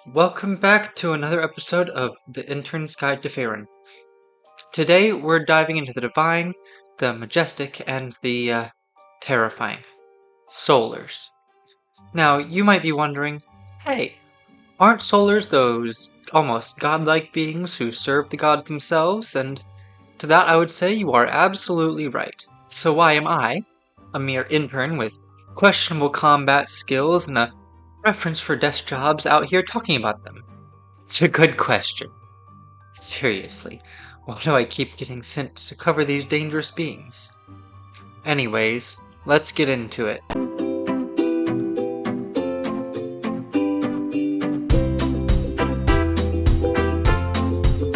Welcome back to another episode of the Intern's Guide to Faerûn. Today we're diving into the divine, the majestic, and the terrifying. Solars. Now, you might be wondering, hey, aren't Solars those almost godlike beings who serve the gods themselves? And to that I would say you are absolutely right. So why am I, a mere intern with questionable combat skills and a preference for desk jobs, out here talking about them? It's a good question. Seriously, why do I keep getting sent to cover these dangerous beings? Anyways, let's get into it.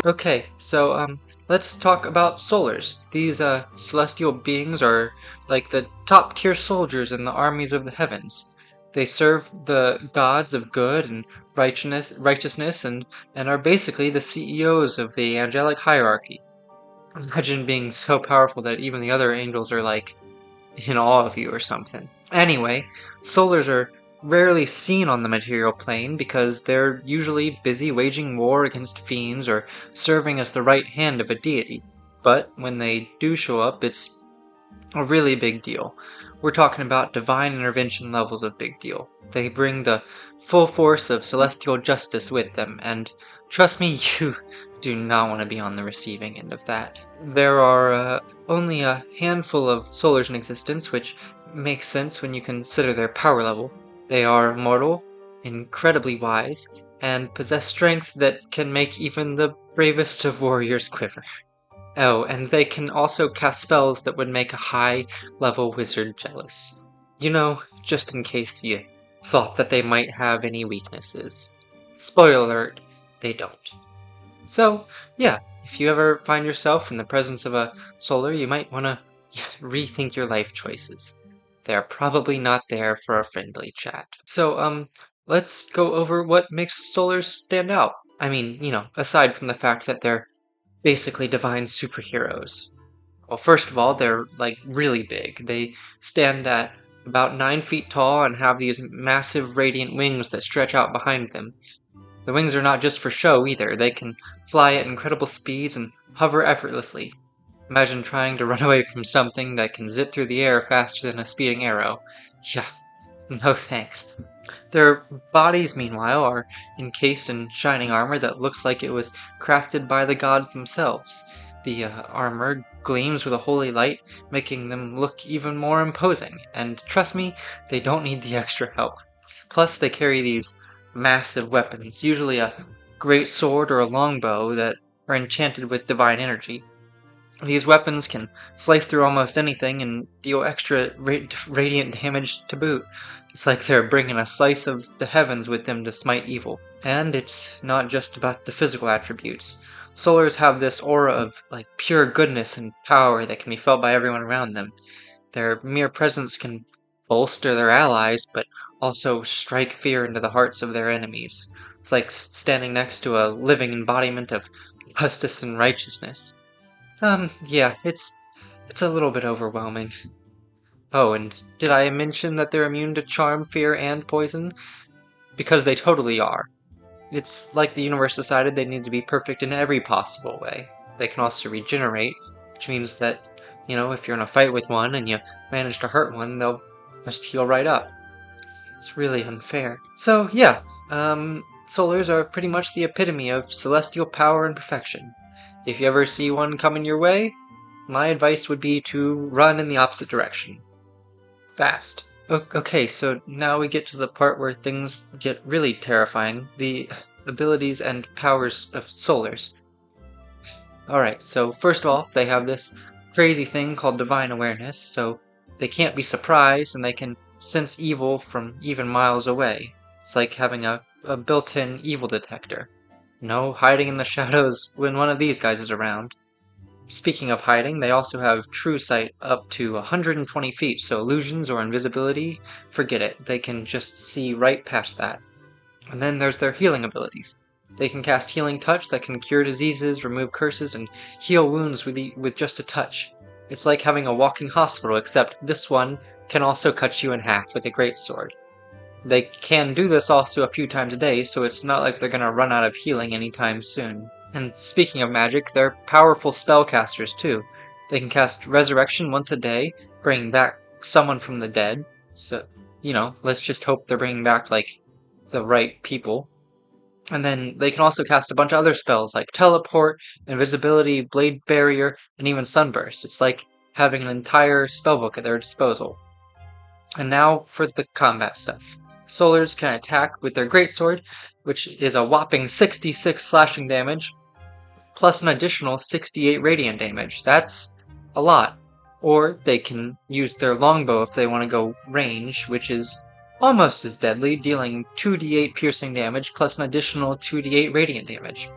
Okay, so let's talk about Solars. These celestial beings are like the top tier soldiers in the armies of the heavens. They serve the gods of good and righteousness and are basically the CEOs of the angelic hierarchy. Imagine being so powerful that even the other angels are like in awe of you or something. Anyway, Solars are rarely seen on the material plane because they're usually busy waging war against fiends or serving as the right hand of a deity. But when they do show up, it's a really big deal. We're talking about divine intervention levels of big deal. They bring the full force of celestial justice with them, and trust me, you do not want to be on the receiving end of that. There are only a handful of Solars in existence, which makes sense when you consider their power level. They are immortal, incredibly wise, and possess strength that can make even the bravest of warriors quiver. Oh, and they can also cast spells that would make a high-level wizard jealous. You know, just in case you thought that they might have any weaknesses. Spoiler alert, they don't. So, yeah, if you ever find yourself in the presence of a Solar, you might want to rethink your life choices. They're probably not there for a friendly chat. So, let's go over what makes Solars stand out. I mean, aside from the fact that they're basically divine superheroes. Well, first of all, they're like really big. They stand at about 9 feet tall and have these massive radiant wings that stretch out behind them. The wings are not just for show either. They can fly at incredible speeds and hover effortlessly. Imagine trying to run away from something that can zip through the air faster than a speeding arrow. Yeah, no thanks. Their bodies, meanwhile, are encased in shining armor that looks like it was crafted by the gods themselves. The armor gleams with a holy light, making them look even more imposing, and trust me, they don't need the extra help. Plus, they carry these massive weapons, usually a great sword or a longbow that are enchanted with divine energy. These weapons can slice through almost anything and deal extra radiant damage to boot. It's like they're bringing a slice of the heavens with them to smite evil. And it's not just about the physical attributes. Solars have this aura of like pure goodness and power that can be felt by everyone around them. Their mere presence can bolster their allies, but also strike fear into the hearts of their enemies. It's like standing next to a living embodiment of justice and righteousness. Yeah, it's a little bit overwhelming. Oh, and did I mention that they're immune to charm, fear, and poison? Because they totally are. It's like the universe decided they need to be perfect in every possible way. They can also regenerate, which means that, if you're in a fight with one and you manage to hurt one, they'll just heal right up. It's really unfair. So, yeah, Solars are pretty much the epitome of celestial power and perfection. If you ever see one coming your way, my advice would be to run in the opposite direction. Fast. Okay, so now we get to the part where things get really terrifying, the abilities and powers of Solars. Alright, so first of all, they have this crazy thing called divine awareness, so they can't be surprised and they can sense evil from even miles away. It's like having a built-in evil detector. No hiding in the shadows when one of these guys is around. Speaking of hiding, they also have true sight up to 120 feet, so illusions or invisibility, forget it. They can just see right past that. And then there's their healing abilities. They can cast Healing Touch that can cure diseases, remove curses, and heal wounds with just a touch. It's like having a walking hospital, except this one can also cut you in half with a greatsword. They can do this also a few times a day, so it's not like they're gonna run out of healing anytime soon. And speaking of magic, they're powerful spellcasters too. They can cast Resurrection once a day, bring back someone from the dead. So, let's just hope they're bringing back, like, the right people. And then they can also cast a bunch of other spells like Teleport, Invisibility, Blade Barrier, and even Sunburst. It's like having an entire spellbook at their disposal. And now for the combat stuff. Solars can attack with their greatsword, which is a whopping 66 slashing damage, plus an additional 68 radiant damage. That's a lot. Or they can use their longbow if they want to go range, which is almost as deadly, dealing 2d8 piercing damage plus an additional 2d8 radiant damage.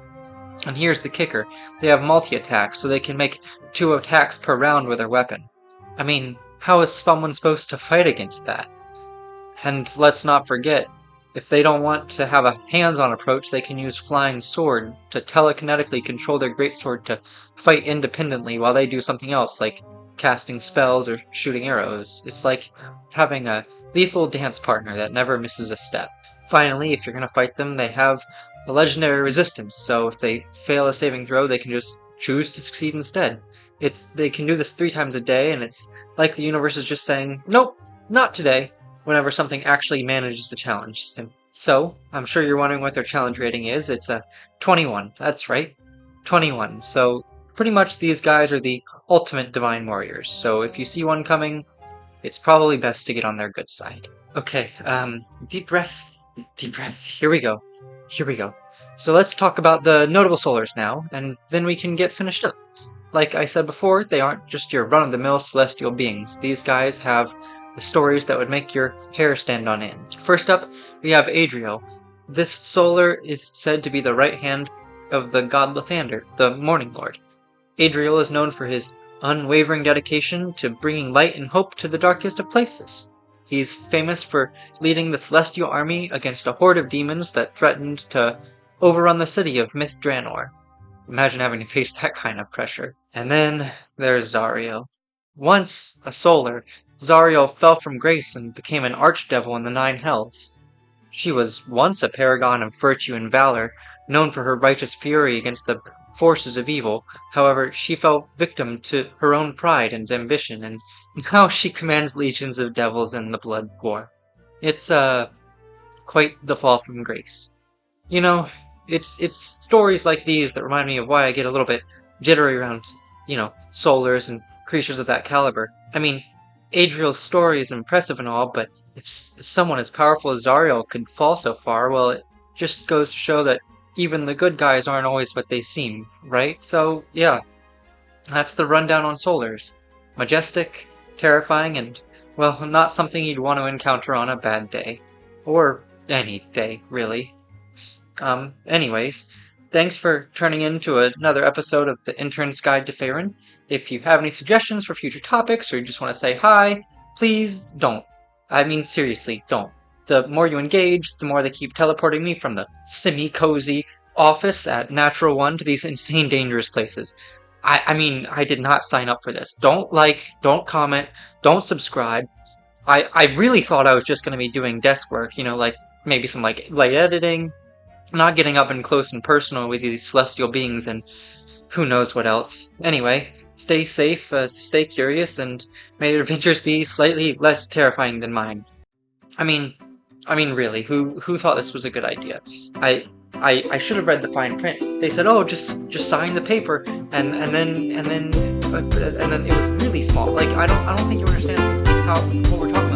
And here's the kicker. They have multi-attack, so they can make 2 attacks per round with their weapon. I mean, how is someone supposed to fight against that? And let's not forget, if they don't want to have a hands-on approach, they can use Flying Sword to telekinetically control their greatsword to fight independently while they do something else, like casting spells or shooting arrows. It's like having a lethal dance partner that never misses a step. Finally, if you're going to fight them, they have a legendary resistance, so if they fail a saving throw, they can just choose to succeed instead. They can do this 3 times a day, and it's like the universe is just saying, nope, not today, whenever something actually manages to challenge them. So, I'm sure you're wondering what their challenge rating is. It's a 21. That's right, 21. So, pretty much these guys are the ultimate divine warriors. So, if you see one coming, it's probably best to get on their good side. Okay, deep breath. Here we go. So let's talk about the notable solars now, and then we can get finished up. Like I said before, they aren't just your run-of-the-mill celestial beings. These guys have the stories that would make your hair stand on end. First up, we have Adriel. This solar is said to be the right hand of the god Lathander, the Morning Lord. Adriel is known for his unwavering dedication to bringing light and hope to the darkest of places. He's famous for leading the celestial army against a horde of demons that threatened to overrun the city of Myth Draenor. Imagine having to face that kind of pressure. And then there's Zariel. Once a solar, Zariel fell from grace and became an archdevil in the 9 hells. She was once a paragon of virtue and valor, known for her righteous fury against the forces of evil. However, she fell victim to her own pride and ambition, and now she commands legions of devils in the Blood War. It's, quite the fall from grace. It's stories like these that remind me of why I get a little bit jittery around, solars and creatures of that caliber. I mean, Adriel's story is impressive and all, but if someone as powerful as Zariel could fall so far, well, it just goes to show that even the good guys aren't always what they seem, right? So, yeah, that's the rundown on solars. Majestic, terrifying, and, well, not something you'd want to encounter on a bad day. Or any day, really. Anyways, thanks for turning in to another episode of the Intern's Guide to Faerûn. If you have any suggestions for future topics, or you just want to say hi, please don't. I mean, seriously, don't. The more you engage, the more they keep teleporting me from the semi-cozy office at Natural One to these insane, dangerous places. I mean, I did not sign up for this. Don't like, don't comment, don't subscribe. I really thought I was just going to be doing desk work, like maybe some light editing, not getting up and close and personal with these celestial beings and who knows what else. Anyway, stay safe, stay curious, and may your adventures be slightly less terrifying than mine. I mean, really, who thought this was a good idea? I should have read the fine print. They said, oh, just sign the paper, and then it was really small. Like, I don't think you understand what we're talking